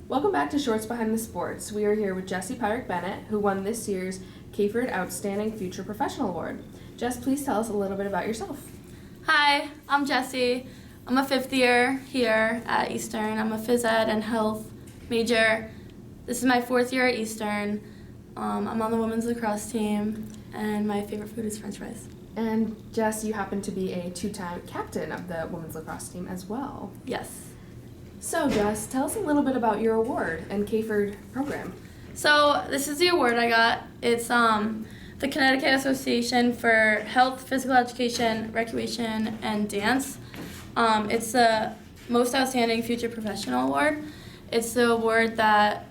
Welcome back to Shorts Behind the Sports. We are here with Jessie Pyrick Bennett, who won this year's Caford Outstanding Future Professional Award. Jess, please tell us a little bit about yourself. Hi, I'm Jessie. I'm a fifth year here at Eastern. I'm a phys ed and health major. This is my fourth year at Eastern. I'm on the women's lacrosse team, and my favorite food is French fries. And Jess, you happen to be a two-time captain of the women's lacrosse team as well. Yes. So Jess, tell us a little bit about your award and Caford program. So this is the award I got. It's the Connecticut Association for Health, Physical Education, Recreation, and Dance. It's the Most Outstanding Future Professional Award. It's the award that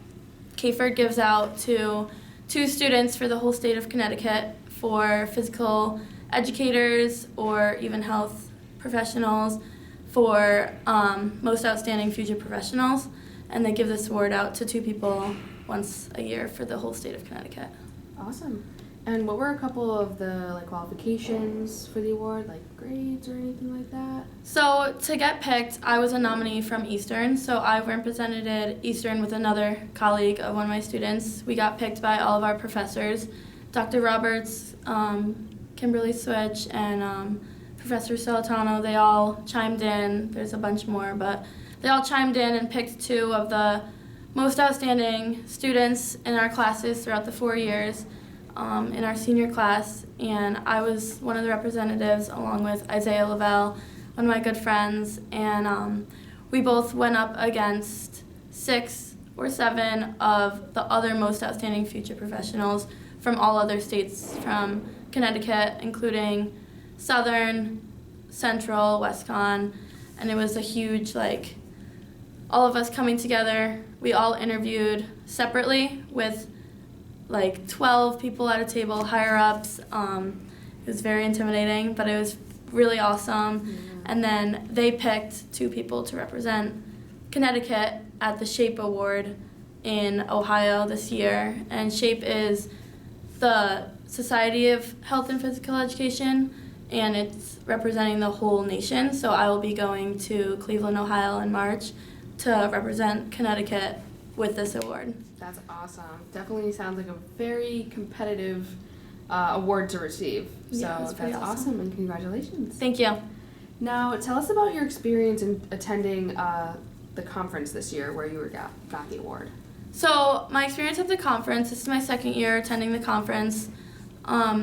Caford gives out to 2 students for the whole state of Connecticut for physical educators or even health professionals for Most Outstanding Future Professionals. And they give this award out to 2 people once a year for the whole state of Connecticut. Awesome. And what were a couple of the qualifications for the award, like grades or anything like that? So to get picked, I was a nominee from Eastern, so I represented Eastern with another colleague of one of my students. We got picked by all of our professors, Dr. Roberts, Kimberly Switch, and Professor Solitano. They all chimed in. There's a bunch more, but they all chimed in and picked 2 of the most outstanding students in our classes throughout the 4 years. In our senior class, and I was one of the representatives along with Isaiah Lavelle, one of my good friends, and we both went up against 6 or 7 of the other most outstanding future professionals from all other states from Connecticut, including Southern, Central, WestCon, and it was a huge, all of us coming together. We all interviewed separately with 12 people at a table, higher ups. It was very intimidating, but it was really awesome. Mm-hmm. And then they picked 2 people to represent Connecticut at the SHAPE Award in Ohio this year. And SHAPE is the Society of Health and Physical Education, and it's representing the whole nation. So I will be going to Cleveland, Ohio in March to represent Connecticut with this award. That's awesome. Definitely sounds like a very competitive award to receive. Yeah, So it's pretty that's awesome, and congratulations. Thank you. Now, tell us about your experience in attending the conference this year where you got the award. So my experience at the conference, this is my second year attending the conference.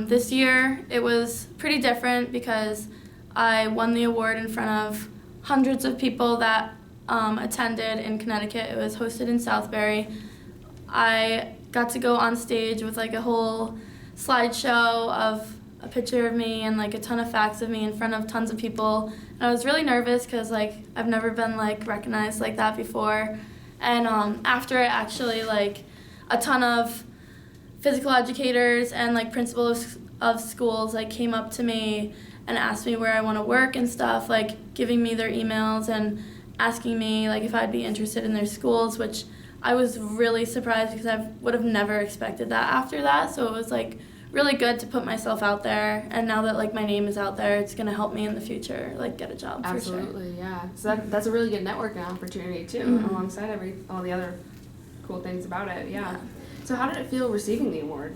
This year it was pretty different because I won the award in front of hundreds of people that attended in Connecticut. It was hosted in Southbury. I got to go on stage with a whole slideshow of a picture of me and a ton of facts of me in front of tons of people. And I was really nervous because I've never been recognized like that before. And after it, actually a ton of physical educators and principals of schools came up to me and asked me where I want to work and stuff, giving me their emails and asking me if I'd be interested in their schools, which I was really surprised because I would have never expected that after that. So it was really good to put myself out there, and now that my name is out there, it's going to help me in the future get a job. Absolutely, for sure. Yeah. So that's a really good networking opportunity too, Mm-hmm. alongside all the other cool things about it. Yeah. So how did it feel receiving the award?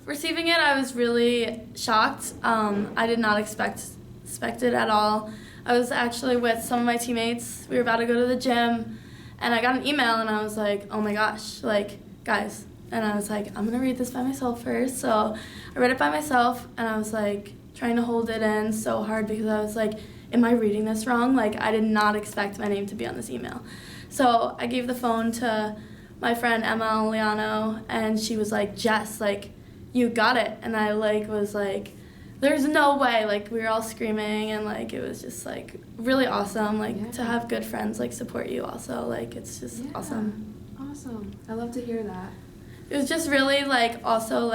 Receiving it, I was really shocked. I did not expect it at all. I was actually with some of my teammates. We were about to go to the gym, and I got an email, and I was like, oh my gosh, guys. And I was like, I'm going to read this by myself first. So I read it by myself, and I was trying to hold it in so hard because I was am I reading this wrong? I did not expect my name to be on this email. So I gave the phone to my friend Emma Liano, and she was like, Jess, you got it. And I was there's no way. We were all screaming, and it was just really awesome. To have good friends support you also. It's just awesome. Awesome. I love to hear that. It was just really also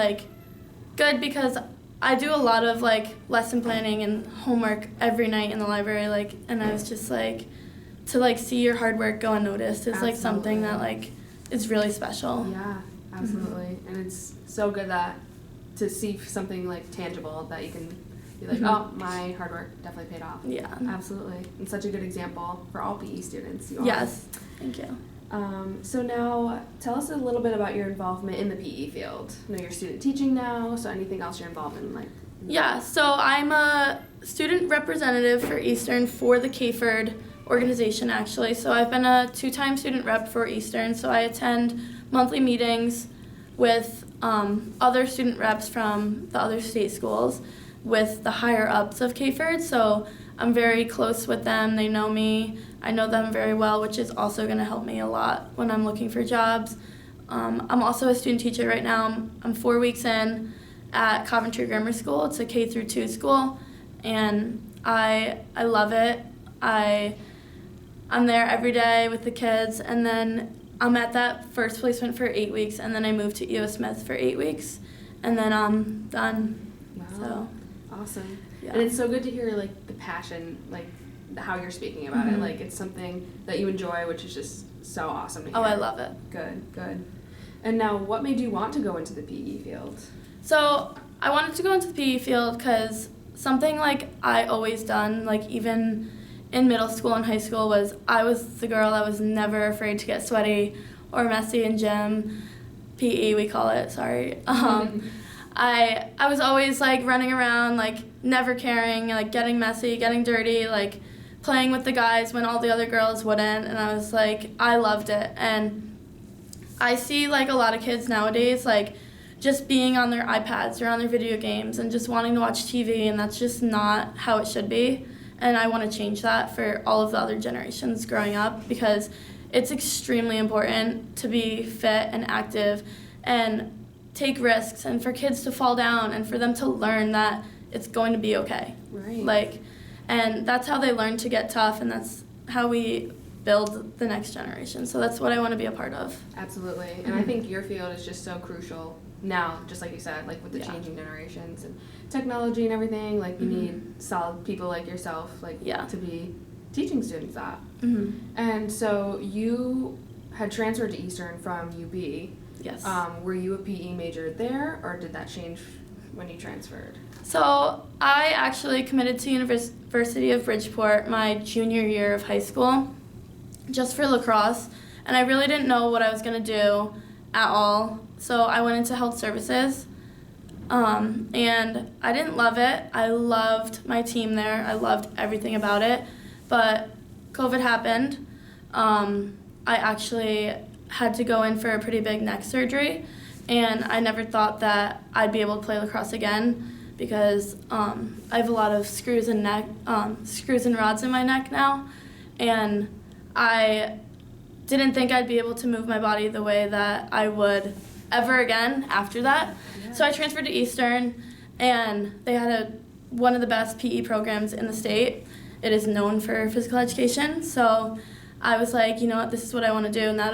good because I do a lot of lesson planning and homework every night in the library, and I was just to see your hard work go unnoticed is something that is really special. Yeah, absolutely. Mm-hmm. And it's so good that to see something tangible that you can be Mm-hmm. oh, my hard work definitely paid off. Yeah. Absolutely. And such a good example for all PE students. You Yes. Thank you. So now, tell us a little bit about your involvement in the PE field. I know you're student teaching now, so anything else you're involved in, like? Yeah, so I'm a student representative for Eastern for the CAFERD organization, actually. So I've been a 2-time student rep for Eastern, so I attend monthly meetings with other student reps from the other state schools with the higher ups of CAFERD. So I'm very close with them. They know me. I know them very well, which is also going to help me a lot when I'm looking for jobs. I'm also a student teacher right now. I'm 4 weeks in at Coventry Grammar School. It's a K through 2 school, and I love it. I'm there every day with the kids, and then I'm at that first placement for 8 weeks, and then I moved to E.O. Smith for 8 weeks, and then I'm done. Wow. So, awesome. yeah. And it's so good to hear, like, the passion, like, how you're speaking about it. Like, it's something that you enjoy, which is just so awesome to hear. Oh, I love it. Good. And now, what made you want to go into the PE field? So I wanted to go into the PE field because something like I always done, like even in middle school and high school, was I was the girl that was never afraid to get sweaty or messy in gym. PE, we call it, sorry. I was always like running around, like never caring, like getting messy, getting dirty, like playing with the guys when all the other girls wouldn't, and I was like, I loved it. And I see like a lot of kids nowadays, like just being on their iPads or on their video games and just wanting to watch TV, and that's just not how it should be. And I want to change that for all of the other generations growing up, because it's extremely important to be fit and active and take risks, and for kids to fall down and for them to learn that it's going to be okay. Right. Like, and that's how they learn to get tough, and that's how we build the next generation. So that's what I want to be a part of. Absolutely. And I think your field is just so crucial now, just like you said, like with the changing generations and technology and everything. Like, you need solid people like yourself, like, to be teaching students that. And so you had transferred to Eastern from UB. Yes. Were you a PE major there, or did that change when you transferred? So I actually committed to University of Bridgeport my junior year of high school, just for lacrosse, and I really didn't know what I was going to do at all. So I went into health services, and I didn't love it. I loved my team there. I loved everything about it, but COVID happened. I actually had to go in for a pretty big neck surgery, and I never thought that I'd be able to play lacrosse again, because I have a lot of screws and rods in my neck now, and I didn't think I'd be able to move my body the way that I would ever again after that. Yeah. So I transferred to Eastern, and they had one of the best PE programs in the state. It is known for physical education. So I was like, you know what, this is what I want to do now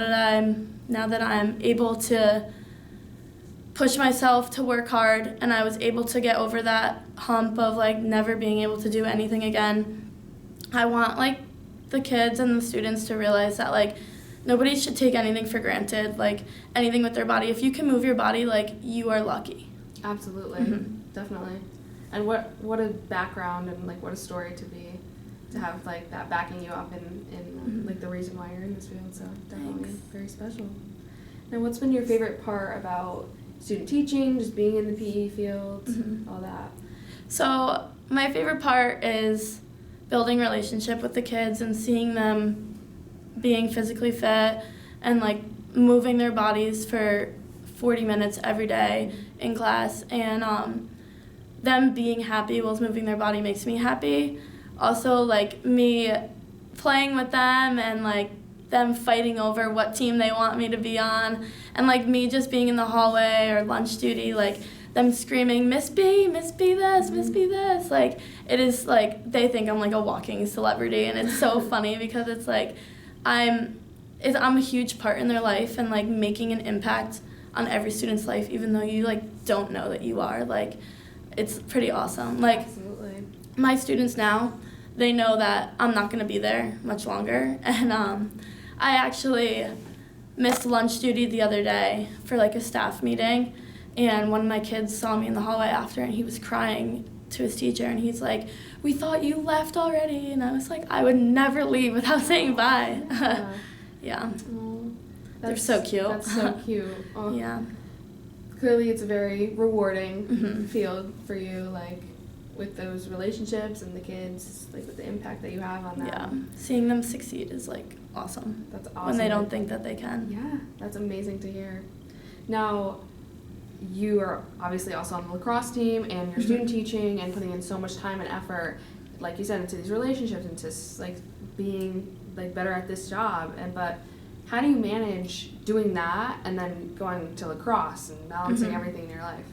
that I'm able to push myself to work hard, and I was able to get over that hump of like never being able to do anything again. I want like the kids and the students to realize that like nobody should take anything for granted, like anything with their body. If you can move your body, like, you are lucky. Absolutely. Definitely. And what a background and like what a story to have like that backing you up in like the reason why you're in this field. So definitely very special. Now, what's been your favorite part about student teaching, just being in the PE field, all that? So my favorite part is building relationship with the kids and seeing them being physically fit and like moving their bodies for 40 minutes every day in class, and them being happy while moving their body makes me happy. Also, like, me playing with them and like them fighting over what team they want me to be on, and like me just being in the hallway or lunch duty, like them screaming, Miss B this, Miss B this. Like, it is like, they think I'm like a walking celebrity, and it's so funny because it's like I'm a huge part in their life, and like making an impact on every student's life, even though you like don't know that you are. Like, it's pretty awesome. Like, absolutely. My students now, they know that I'm not going to be there much longer, and I actually missed lunch duty the other day for like a staff meeting, and one of my kids saw me in the hallway after, and he was crying to his teacher, and he's like, "We thought you left already," and I was like, I would never leave without saying bye. Yeah. They're so cute. That's so cute. Oh, Yeah. clearly it's a very rewarding Mhm. field for you, like with those relationships and the kids, like with the impact that you have on them. Yeah. Seeing them succeed is like awesome. That's awesome. When they don't think that they can. Yeah, that's amazing to hear. Now, you are obviously also on the lacrosse team, and you're student teaching and putting in so much time and effort, like you said, into these relationships, into like being like better at this job. But how do you manage doing that and then going to lacrosse and balancing Mhm. everything in your life?